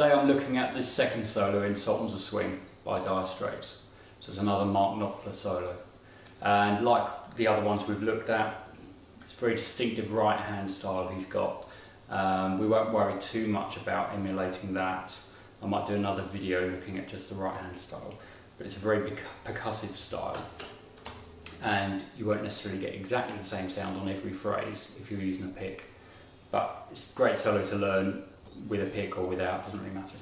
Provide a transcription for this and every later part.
today I'm looking at this second solo in Sultans of Swing by Dire Straits. So it's another Mark Knopfler solo. And like the other ones we've looked at, it's a very distinctive right hand style he's got. We won't worry too much about emulating that. I might do another video looking at just the right hand style. But it's a very percussive style. And you won't necessarily get exactly the same sound on every phrase if you're using a pick. But it's a great solo to learn with a pick or without, doesn't really matter.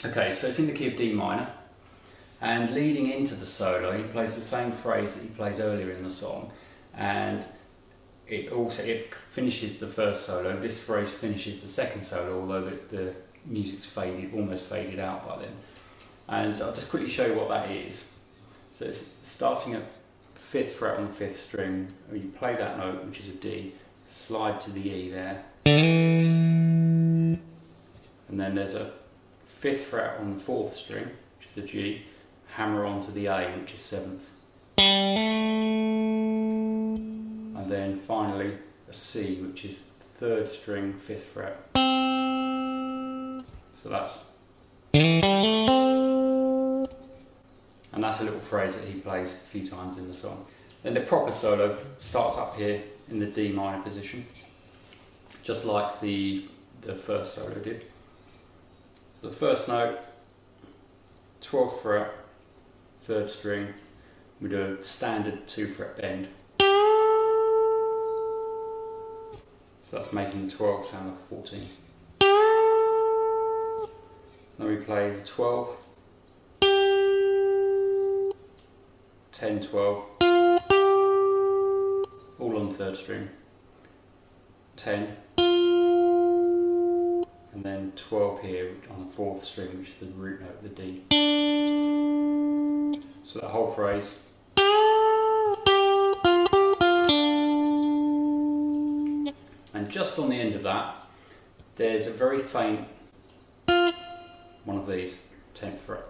Okay, so it's in the key of D minor, and leading into the solo he plays the same phrase that he plays earlier in the song, and it finishes the first solo. This phrase finishes the second solo, although the music's almost faded out by then. And I'll just quickly show you what that is. So it's starting at 5th fret on the 5th string, or you play that note, which is a D, slide to the E there, and then there's a 5th fret on the 4th string, which is a G, hammer onto the A, which is 7th, and then finally a C, which is 3rd string, 5th fret. So that's, and that's a little phrase that he plays a few times in the song. Then the proper solo starts up here in the D minor position, just like the first solo did. So the first note, 12th fret, 3rd string, we do a standard 2 fret bend. So that's making the 12 sound like a 14. Then we play the 12, 10, 12, all on the 3rd string, 10, and then 12 here on the 4th string, which is the root note, the D. So that whole phrase. And just on the end of that, there's a very faint one of these, 10th fret.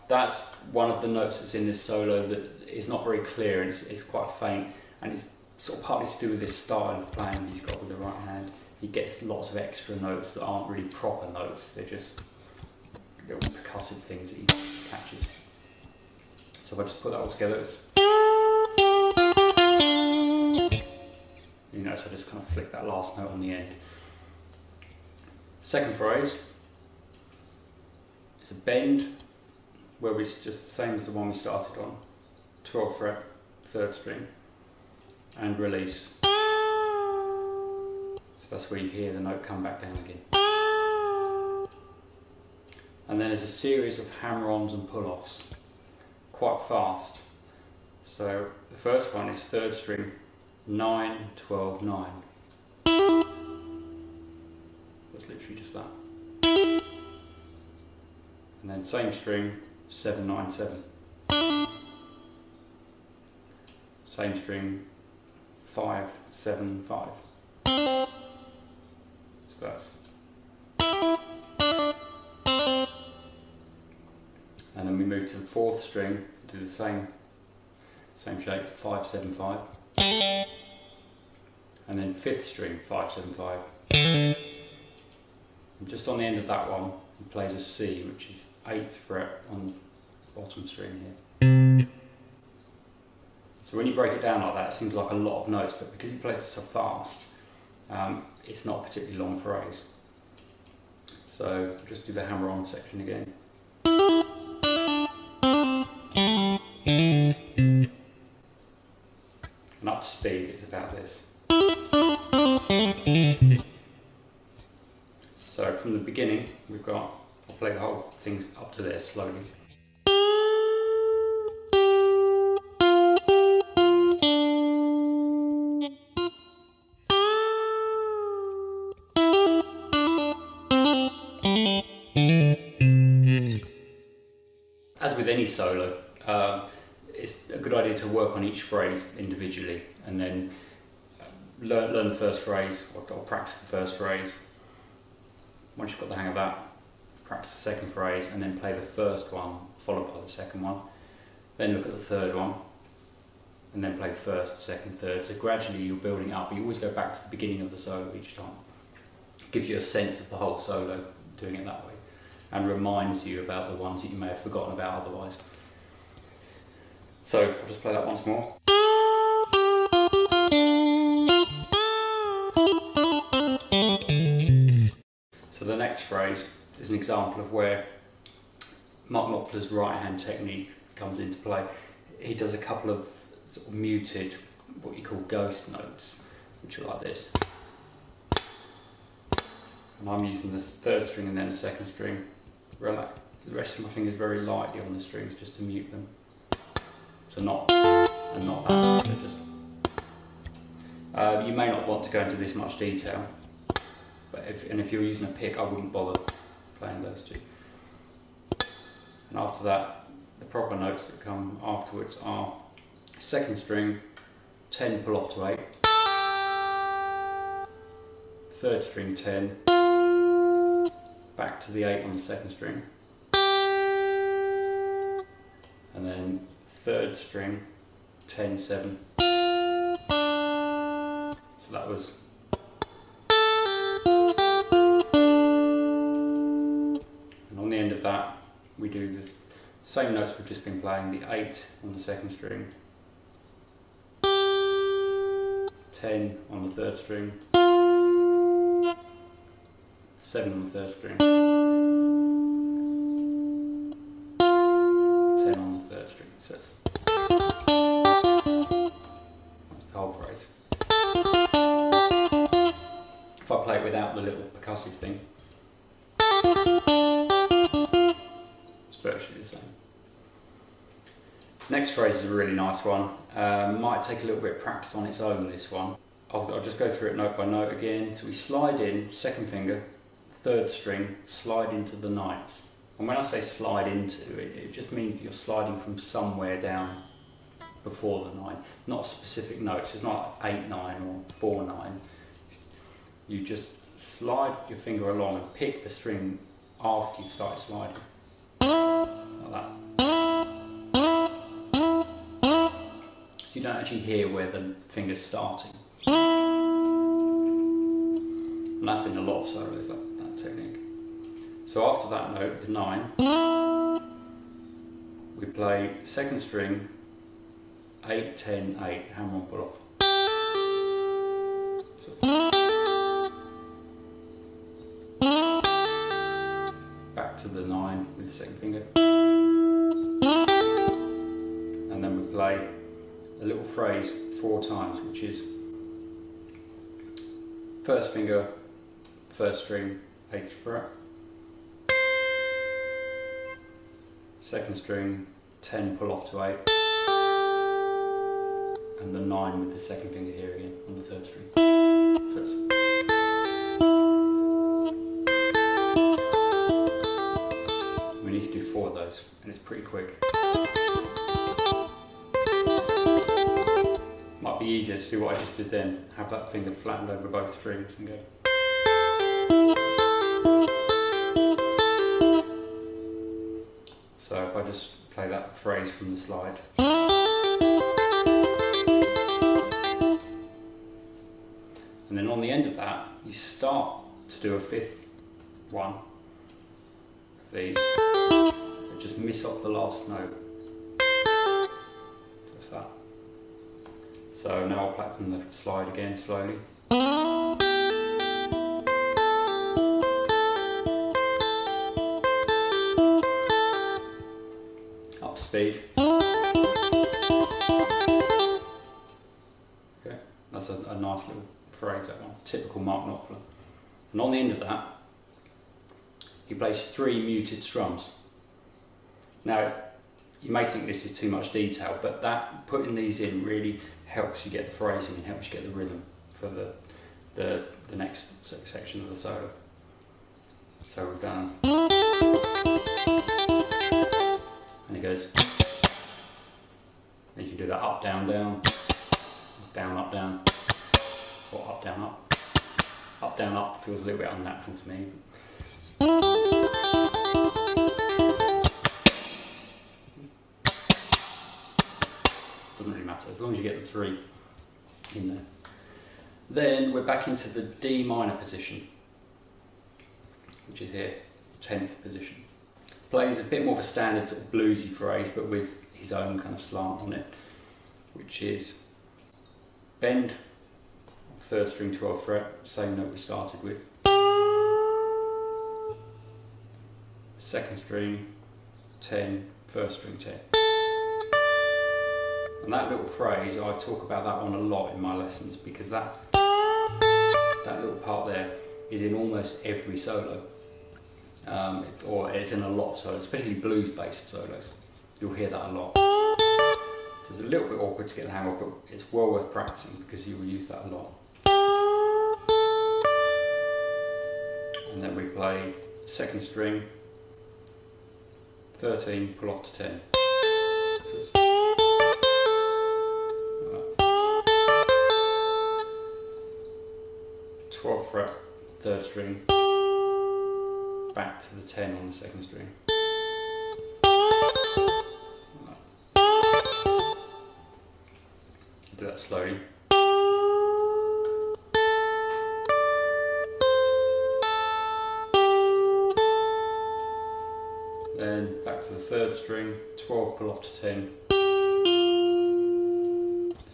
That's one of the notes that's in this solo that is not very clear, and it's quite faint, and it's sort of partly to do with this style of playing he's got with the right hand. He gets lots of extra notes that aren't really proper notes, they're just little percussive things that he catches. So if I just put that all together, it's, you know, so I just kind of flick that last note on the end. Second phrase is a bend, where it's just the same as the one we started on, 12th fret, 3rd string, and release. So that's where you hear the note come back down again. And then there's a series of hammer-ons and pull-offs, quite fast. So the first one is 3rd string, 9, 12, 9. That's literally just that. And then same string, 7, 9, 7. Same string, 5, 7, 5. So that's. And then we move to the 4th string, do the same shape, 5, 7, 5. And then 5th string, 5, 7, 5. And just on the end of that one, he plays a C, which is 8th fret on the bottom string here. So when you break it down like that, it seems like a lot of notes, but because he plays it so fast, it's not a particularly long phrase. So just do the hammer-on section again. And up to speed, it's about this. So from the beginning, we've got, I'll play the whole thing up to there slowly. As with any solo, it's a good idea to work on each phrase individually, and then learn the first phrase, or practice the first phrase. Once you've got the hang of that, practice the second phrase, and then play the first one followed by the second one. Then look at the third one, and then play first, second, third. So gradually you're building up, but you always go back to the beginning of the solo each time. Gives you a sense of the whole solo doing it that way, and reminds you about the ones that you may have forgotten about otherwise. So I'll just play that once more. So the next phrase is an example of where Mark Knopfler's right hand technique comes into play. He does a couple of sort of muted, what you call ghost notes, which are like this. And I'm using this third string and then the second string. Relax the rest of my fingers very lightly on the strings just to mute them. So not and not that. So just. You may not want to go into this much detail, but if you're using a pick, I wouldn't bother playing those two. And after that, the proper notes that come afterwards are second string, 10 pull off to 8, third string 10, back to the 8 on the second string, and then third string 10, 7. So that was. And on the end of that, we do the same notes we've just been playing, the 8 on the second string, 10 on the third string, 7 on the third string, 10 on the third string. So that's the whole phrase. If I play it without the little percussive thing, it's virtually the same. Next phrase is a really nice one. Might take a little bit of practice on its own, this one. I'll just go through it note by note again. So we slide in, second finger, third string, slide into the ninth. And when I say slide into, it just means that you're sliding from somewhere down before the 9. Not specific notes, it's not 8, 9 or 4, 9. You just slide your finger along and pick the string after you've started sliding. Like that. So you don't actually hear where the finger's starting. And that's in a lot of solos, that technique. So after that note, the 9, we play second string, 8, 10, 8, hammer on pull off. So back to the 9 with the second finger. And then we play a little phrase 4 times, which is first finger, first string, 8th fret, second string, 10 pull off to 8, and the 9 with the second finger here again on the third string. So we need to do 4 of those, and it's pretty quick. Might be easier to do what I just did then, have that finger flattened over both strings and go. So if I just play that phrase from the slide. And then on the end of that, you start to do a 5th one of these, but just miss off the last note. Just that. So now I'll play it from the slide again slowly. Up to speed. Okay, that's a nice little phrase, that one. Typical Mark Knopfler. And on the end of that, he plays 3 muted strums. Now, you may think this is too much detail, but that putting these in really helps you get the phrasing and helps you get the rhythm for the next section of the solo. So we've done, and it goes, and you can do that up, down, down, down, up, down, or up, down, up. Up, down, up feels a little bit unnatural to me. Doesn't really matter, as long as you get the 3 in there. Then we're back into the D minor position. which is here, 10th position. Plays a bit more of a standard sort of bluesy phrase, but with his own kind of slant on it, which is bend, 3rd string, 12th fret, same note we started with. 2nd string, 10, 1st string, 10. And that little phrase, I talk about that one a lot in my lessons, because that little part there is in almost every solo. Or it's in a lot of solos, especially blues-based solos. You'll hear that a lot. So it's a little bit awkward to get the hang of, but it's well worth practicing because you will use that a lot. And then we play 2nd string, 13, pull off to 10. So 12th fret, 3rd string, back to the 10 on the 2nd string. Do that slowly. Then back to the 3rd string, 12, pull off to 10.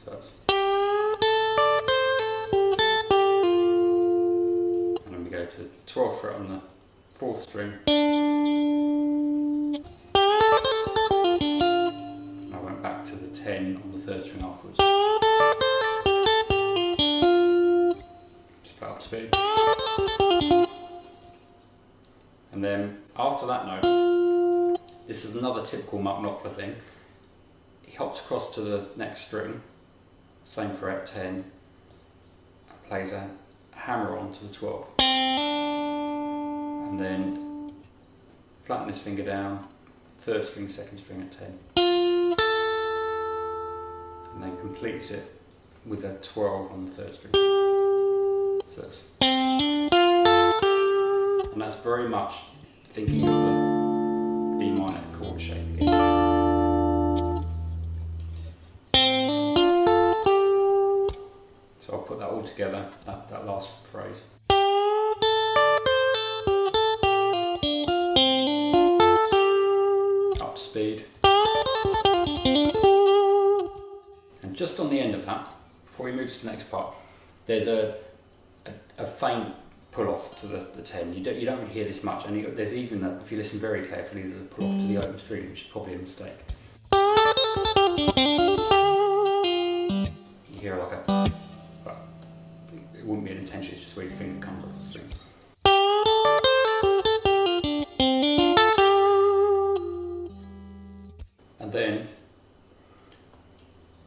So that's, and then we go to 12th fret on the 4th string. And I went back to the 10 on the 3rd string afterwards. Just play up to speed. And then after that note, this is another typical Mark Knopfler thing. He hops across to the next string, same fret, 10, and plays a hammer on to the 12. And then flatten this finger down, 3rd string, 2nd string at 10. And then completes it with a 12 on the 3rd string. So it's, and that's very much thinking of the B minor chord shape again. So I'll put that all together, that last phrase. Up to speed. And just on the end of that, before we move to the next part, there's a faint pull off to the 10. You don't really hear this much, and there's even, if you listen very carefully, there's a pull off to the open string, which is probably a mistake. You hear like a, well, it wouldn't be an intention, it's just where your finger comes off the string. And then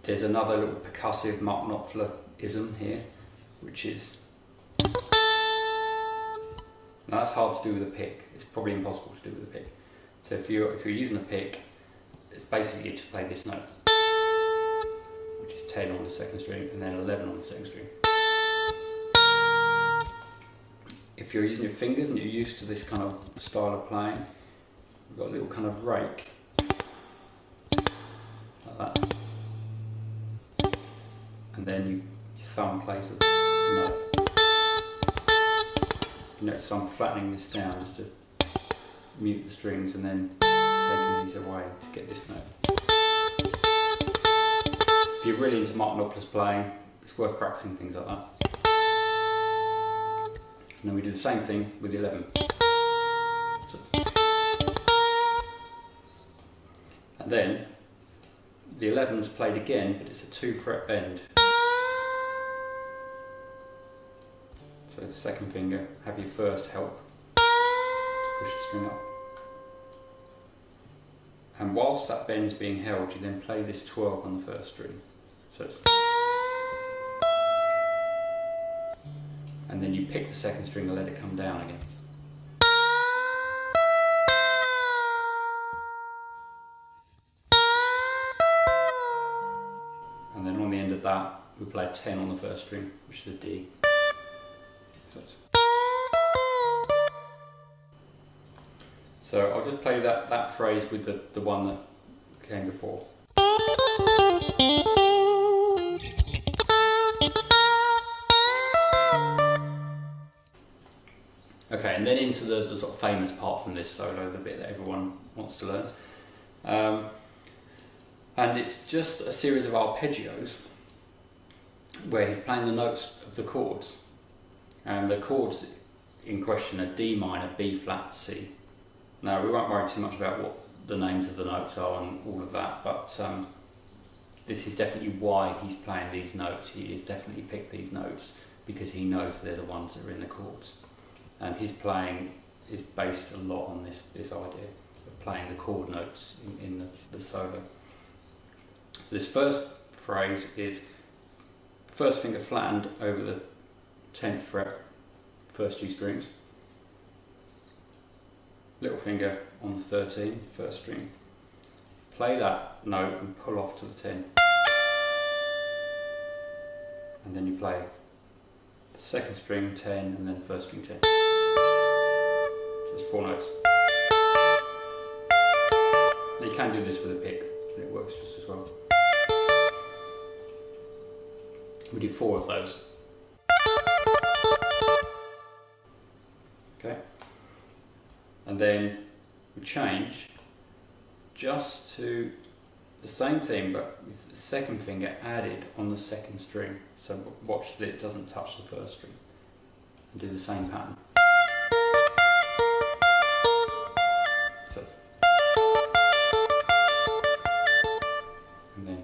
there's another little percussive Mark Knopfler-ism here, which is, now that's hard to do with a pick. It's probably impossible to do with a pick. So if you're using a pick, it's basically you just play this note, which is 10 on the 2nd string and then 11 on the 2nd string. If you're using your fingers and you're used to this kind of style of playing, we've got a little kind of rake, like that. And then your thumb plays the note. You notice I'm flattening this down just to mute the strings and then taking these away to get this note. If you're really into Mark Knopfler's playing, it's worth practicing things like that. And then we do the same thing with the 11. And then the 11's played again, but it's a 2 fret bend. So the 2nd finger, have your 1st help to push the string up. And whilst that bend's being held, you then play this 12 on the 1st string. So it's, and then you pick the 2nd string and let it come down again. And then on the end of that, we play a 10 on the 1st string, which is a D. So I'll just play that phrase with the one that came before. Okay, Okay, and then into the sort of famous part from this solo, the bit that everyone wants to learn. And it's just a series of arpeggios where he's playing the notes of the chords. And the chords in question are D minor, B flat, C. Now, we won't worry too much about what the names of the notes are and all of that, but this is definitely why he's playing these notes. He has definitely picked these notes because he knows they're the ones that are in the chords. And his playing is based a lot on this idea of playing the chord notes in the solo. So this first phrase is first finger flattened over the 10th fret, first two strings. Little finger on the 13, first string. Play that note and pull off to the 10. And then you play the second string 10 and then first string 10. So it's 4 notes. Now you can do this with a pick and it works just as well. We do 4 of those. Okay. And then we change just to the same thing but with the second finger added on the second string. So watch that it doesn't touch the first string. And do the same pattern. So, and then.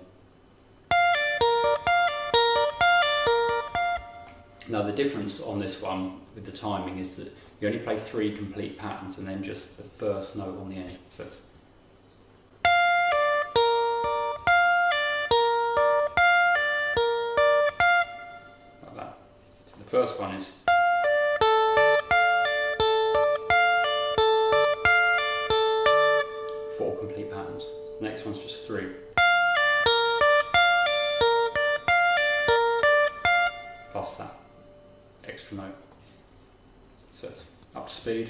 Now the difference on this one with the timing is that you only play 3 complete patterns and then just the first note on the end. So it's like that. So the first one is four complete patterns. The next one's just 3. Plus that extra note. So it's up to speed.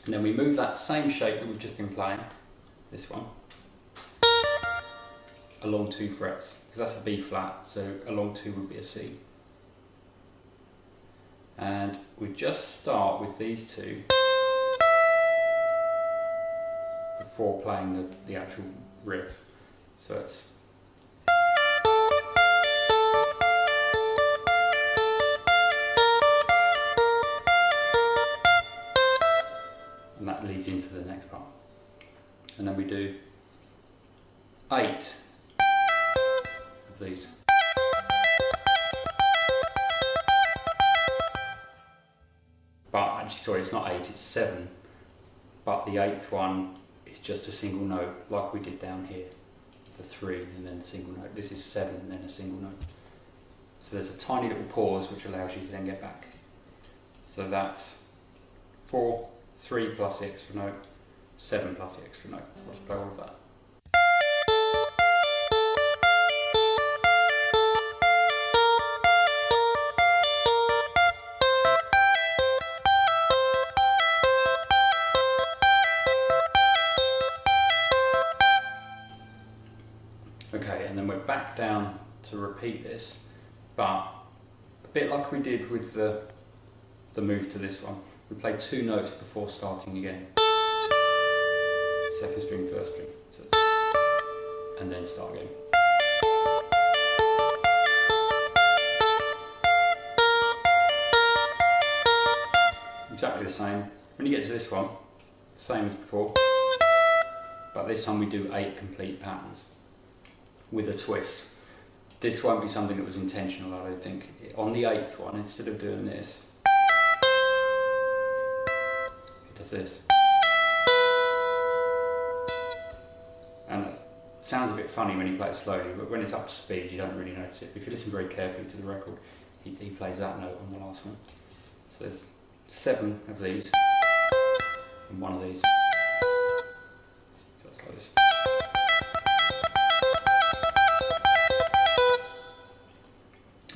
And then we move that same shape that we've just been playing, this one, along 2 frets, because that's a B flat, so along 2 would be a C. And we just start with these 2 before playing the actual riff. So it's and that leads into the next part. And then we do 8 of these. But actually, sorry, it's not 8, it's 7. But the 8th one is just a single note, like we did down here. The 3 and then a single note. This is 7 and then a single note. So there's a tiny little pause which allows you to then get back. So that's 4, 3 plus the extra note, 7 plus the extra note. Let's play all of that. Okay, and then we're back down to repeat this, but a bit like we did with the move to this one. We play 2 notes before starting again. Second string, first string, and then start again. Exactly the same. When you get to this one, same as before, but this time we do 8 complete patterns with a twist. This won't be something that was intentional, I don't think. On the 8th one, instead of doing this, it does this. And it sounds a bit funny when you play it slowly, but when it's up to speed you don't really notice it. If you listen very carefully to the record, he plays that note on the last one. So there's 7 of these and 1 of these. So it's like this.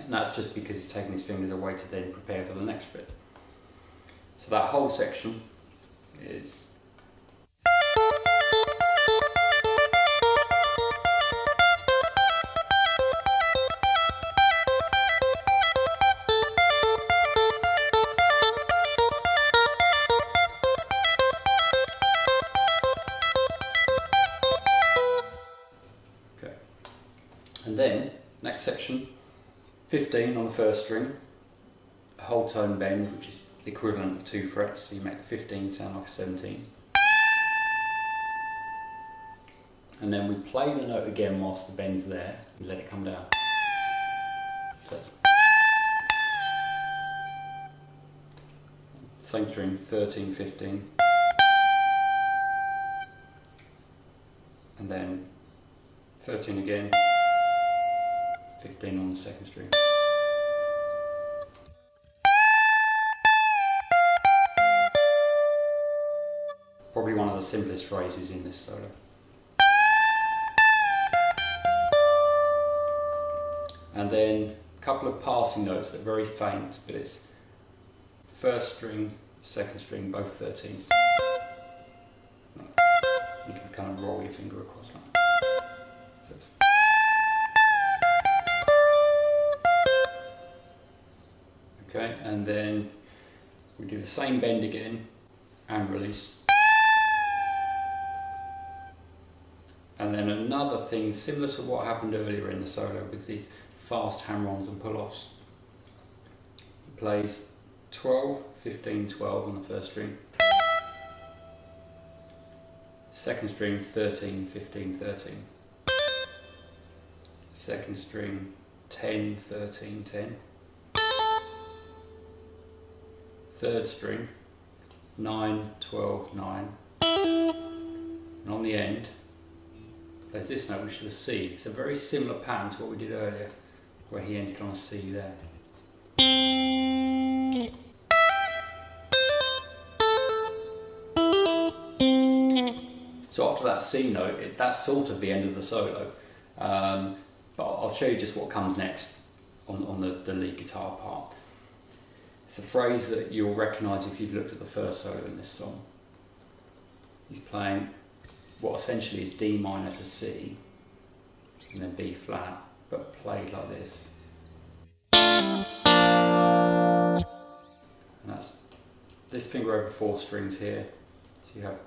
And that's just because he's taking his fingers away to then prepare for the next bit. So that whole section is And then, next section, 15 on the first string, a whole tone bend, which is the equivalent of 2 frets, so you make the 15 sound like a 17. And then we play the note again whilst the bend's there and let it come down. So that's same string, 13, 15. And then 13 again, 15 on the second string. Probably one of the simplest phrases in this solo. And then a couple of passing notes that are very faint, but it's first string, second string, both 13s. You can kind of roll your finger across that. Okay, and then we do the same bend again and release. And then another thing similar to what happened earlier in the solo with these fast hammer-ons and pull-offs. He plays 12, 15, 12 on the first string. Second string 13, 15, 13. Second string 10, 13, 10. Third string 9, 12, 9. And on the end there's this note, which is a C. It's a very similar pattern to what we did earlier, where he ended on a C there. So after that C note, that's sort of the end of the solo. But I'll show you just what comes next on the lead guitar part. It's a phrase that you'll recognise if you've looked at the first solo in this song. He's playing what essentially is D minor to C, and then B flat, but played like this. And that's this finger over 4 strings here. So you have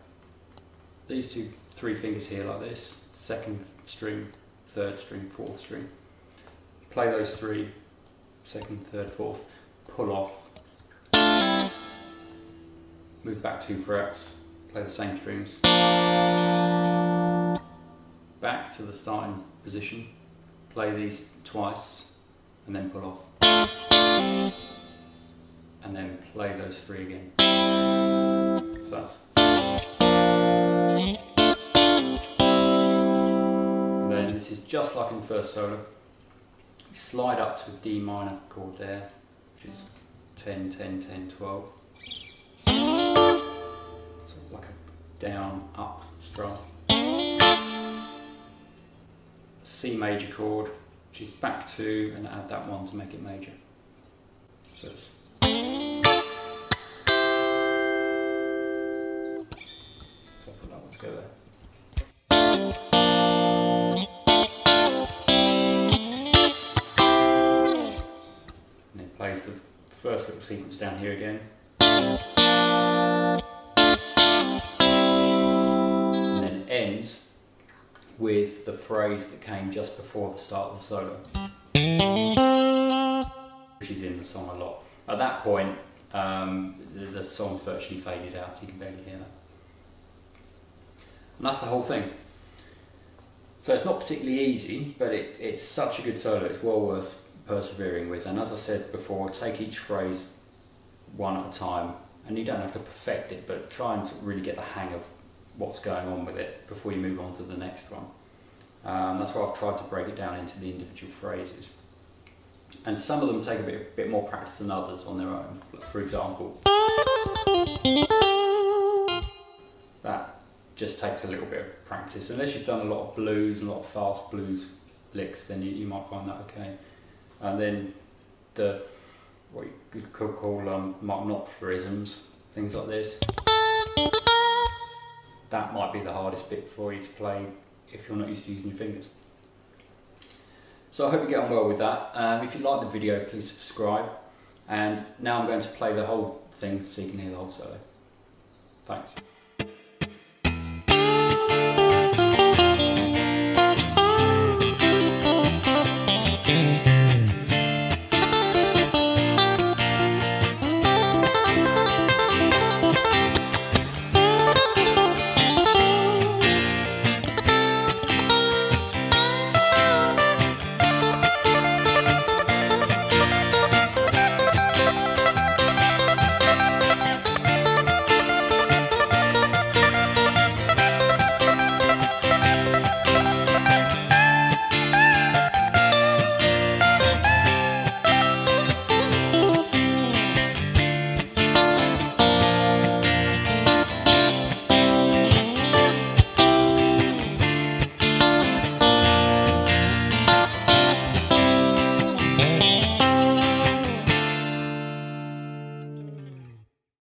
these 3 fingers here like this, second string, third string, fourth string. Play those 3, second, third, fourth, pull off, move back 2 frets, play the same strings, back to the starting position, play these twice, and then pull off, and then play those 3 again. So that's. And then this is just like in the first solo. We slide up to a D minor chord there, which is 10, 10, 10, 12. So like a down, up strum. C major chord, which is back 2, and add that 1 to make it major. So it's. So I'll put that one together. And then plays the first little sequence down here again. And then ends with the phrase that came just before the start of the solo, which is in the song a lot. At that point, the song's virtually faded out, so you can barely hear that. And that's the whole thing. So it's not particularly easy, but it's such a good solo, it's well worth persevering with. And as I said before, take each phrase one at a time, and you don't have to perfect it, but try and really get the hang of what's going on with it before you move on to the next one. That's why I've tried to break it down into the individual phrases. And some of them take a bit more practice than others on their own. For example, that just takes a little bit of practice. Unless you've done a lot of blues and a lot of fast blues licks, then you might find that okay. And then what you could call Mark Knopflerisms, things like this. That might be the hardest bit for you to play if you're not used to using your fingers. So I hope you get on well with that. If you like the video, please subscribe. And now I'm going to play the whole thing so you can hear the whole solo. Thanks.